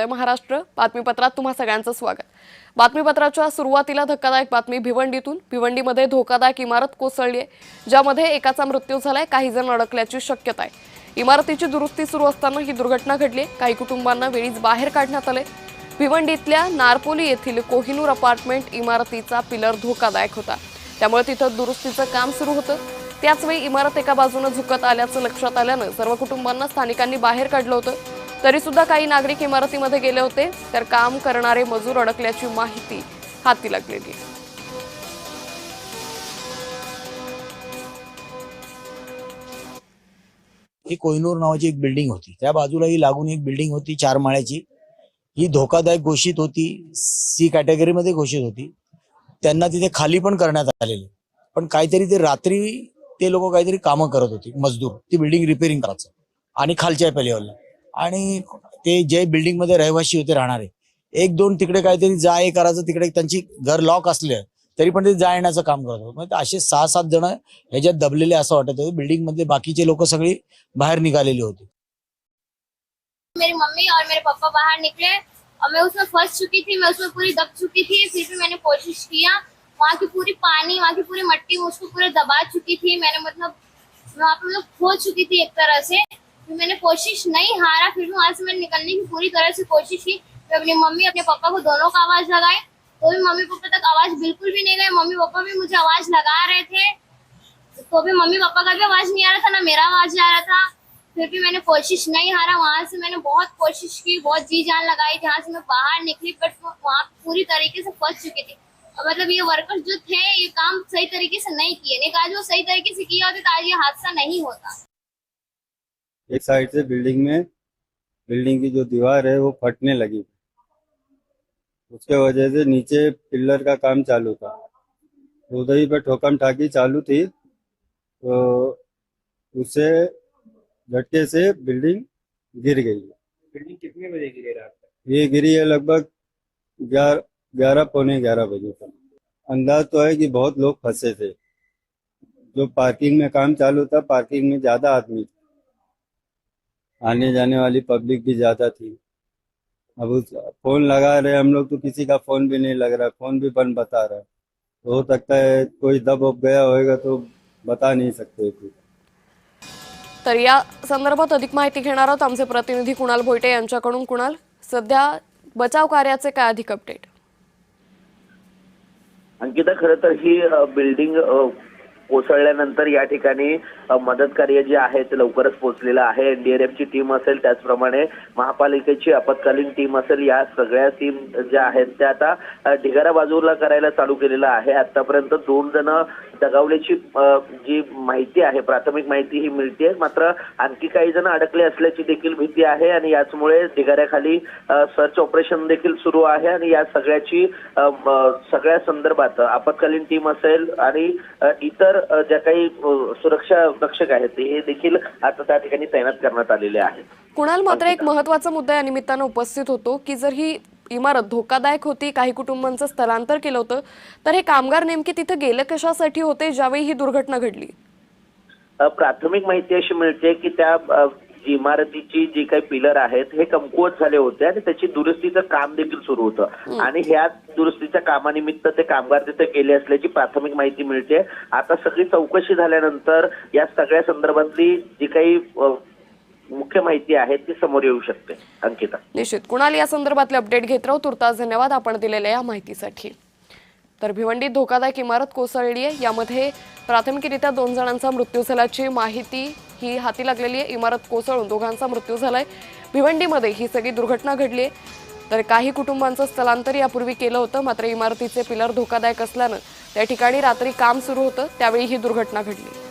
महाराष्ट्र बातमीपत्रात तुम्हा सगळ्यांचं स्वागत। बातमीपत्राच्या सुरुवातीला धक्कादायक बातमी भिवंडीतून। भिवंडीमध्ये धोकादायक इमारत कोसळली आहे, ज्यामध्ये एकाचा मृत्यू झालाय, काही जण अडकल्याची शक्यता आहे। इमारतीची दुरुस्ती सुरू असताना ही दुर्घटना घडली। काही कुटुंबांना वेळीच बाहेर काढण्यात आले। भिवंडीतल्या नारपोली येथील कोहिनूर अपार्टमेंट इमारतीचा पिलर धोकादायक होता, त्यामुळे तिथं दुरुस्तीचं काम सुरू होतं। त्याचवेळी इमारत एका बाजूने झुकत आल्याचं लक्षात आल्यानं सर्व कुटुंबांना स्थानिकांनी बाहेर काढलं होतं। तरी सुद्धा काही नागरिक इमारतीमध्ये गेले होते, तर काम करणारे मजूर अडकल्याची माहिती हाती लागलेली आहे। ही कोहिनूर नावाची एक बिल्डिंग होती, त्या बाजूलाही लागून एक बिल्डिंग होती 4 माळ्याची। ही धोकादायक घोषित होती, सी कॅटेगरी मध्ये घोषित होती। त्यांना तिथे खाली पण करण्यात आलेले, पण काहीतरी ते रात्री ते लोक काहीतरी कामं करत होते, मजदूर, ती बिल्डिंग रिपेअरिंग करायचं आणि खालच्या लेवलला। आणि ते जे बिल्डिंग मध्ये रहिवासी होते राहणारे, 1-2 तिकडे काहीतरी जा ये करायचं, तिकडे त्यांची घर लॉक असले तरी पण ते जा येण्याचं काम करत होते। म्हणजे असे 6-7 जण ह्याच्यात दबलेले असं वाटत होते। बिल्डिंग मधले बाकीचे लोक सगळी बाहेर निघालेली होती। मेरी मम्मी और मेरे पापा बाहर निकले और मैं उसमें फंस चुकी थी, मैं उसमें पूरी दब चुकी थी। फिर भी मैंने कोशिश किया, वहाँ की पूरी पानी, वहाँ की पूरी मट्टी मुझको पूरे दबा चुकी थी। मैंने मतलब वहाँ पे मतलब खो चुकी थी एक तरह से। फिर मैंने कोशिश नहीं हारा, फिर भी वहाँ से मैंने निकलने की पूरी तरह से कोशिश की। मैं अपनी मम्मी अपने पापा को दोनों का आवाज लगाई, तो भी मम्मी पापा तक आवाज बिल्कुल भी नहीं गई। मम्मी पापा भी मुझे आवाज लगा रहे थे, तो भी मम्मी पापा का भी आवाज नहीं आ रहा था, ना मेरा आवाज आ रहा था। फिर भी मैंने कोशिश नहीं हारा, वहां से मैंने बहुत कोशिश की, बहुत जी जान लगाई, जहाँ से मैं बाहर निकली, बट वहाँ पूरी तरीके से फंस चुकी थी। मतलब ये वर्कर्स जो थे, ये काम सही तरीके से नहीं किए, नहीं कहा जो सही तरीके से किया होता तो आज ये हादसा नहीं होता। एक साइड से बिल्डिंग की जो दीवार है वो फटने लगी, उसके वजह से नीचे पिलर का काम चालू था। उधर ही पे ठोकम ठाकी चालू थी, तो उससे झटके से बिल्डिंग गिर गई। बिल्डिंग कितने बजे गिरी रात को? ये गिरी है लगभग 11 पौने 11 बजे तक। अंदाज तो है कि बहुत लोग फंसे थे। जो पार्किंग में काम चालू था, पार्किंग में ज्यादा आदमी थे, आने जाने वाली पब्लिक भी ज्यादा थी। अब उस फोन लगा रहे हम लोग, तो किसी का फोन भी नहीं लग रहा, फोन भी बंद बता रहा है। तो हो सकता है कोई दब गया होगा, तो बता नहीं सकते कुछ। तर या संदर्भात अधिक माहिती घेणार आहोत आमचे प्रतिनिधी कुणाल भोईटे यांच्याकडून। कुणाल, सध्या बचाव कार्याचे काय अधिक अपडेट? अंकिता, खरं तर ही बिल्डिंग कोसळल्यानंतर या ठिकाणी मदत कार्य जे आहे ते लवकरच पोहोचलेलं आहे। एनडीआरएफची टीम असेल, त्याचप्रमाणे महापालिकेची आपत्कालीन टीम असेल, या सगळ्या टीम ज्या आहेत त्या आता ढिगारा बाजूला करायला चालू केलेलं आहे। आतापर्यंत 2 जण दगावल्याची जी माहिती आहे, प्राथमिक माहिती ही मिळते, मात्र आणखी काही जण अडकले असल्याची देखील भीती आहे आणि याचमुळे ढिगाऱ्याखाली सर्च ऑपरेशन देखील सुरू आहे। आणि या सगळ्या संदर्भात आपत्कालीन टीम असेल आणि इतर ज्या काही सुरक्षा रक्षक आहेत ते देखील आता त्या ठिकाणी तैनात करण्यात आलेले आहेत। कुणाल, मात्र एक महत्त्वाचा मुद्दा या निमित्तानं उपस्थित होतो की जर ही इमारत धोकादायक होती, काही कुटुंबांचं स्थलांतर केलं होतं, तर हे कामगार नेमके तिथे गेले कशासाठी होते ज्यावेळी ही दुर्घटना घडली? प्राथमिक माहिती अशी मिळते की त्या इमारतीची जी काही पिलर आहेत हे कमकुवत झाले होते आणि त्याची दुरुस्तीचं काम देखील सुरू होतं आणि ह्या दुरुस्तीच्या कामानिमित्त ते कामगार तिथे गेले असल्याची प्राथमिक माहिती मिळते। आता सगळी चौकशी झाल्यानंतर या सगळ्या संदर्भातली जी काही मुख्य माहिती आहे ती समोर येऊ शकते। अंकिता, निश्चित कुणाल, या संदर्भातले अपडेट घेत राहू। तुर्तास धन्यवाद आपण दिलेल्या या माहितीसाठी। तर भिवंडीत धोकादायक इमारत कोसळली आहे, यामध्ये प्राथमिकरित्या 2 जणांचा मृत्यू झाल्याची माहिती ही हाती लागलेली आहे। इमारत कोसळून 2घांचा मृत्यू झालाय। भिवंडीमध्ये ही सगळी दुर्घटना घडली आहे, तर काही कुटुंबांचं स्थलांतर यापूर्वी केलं होतं, मात्र इमारतीचे पिलर धोकादायक असल्यानं त्या ठिकाणी रात्री काम सुरू होतं, त्यावेळी ही दुर्घटना घडली।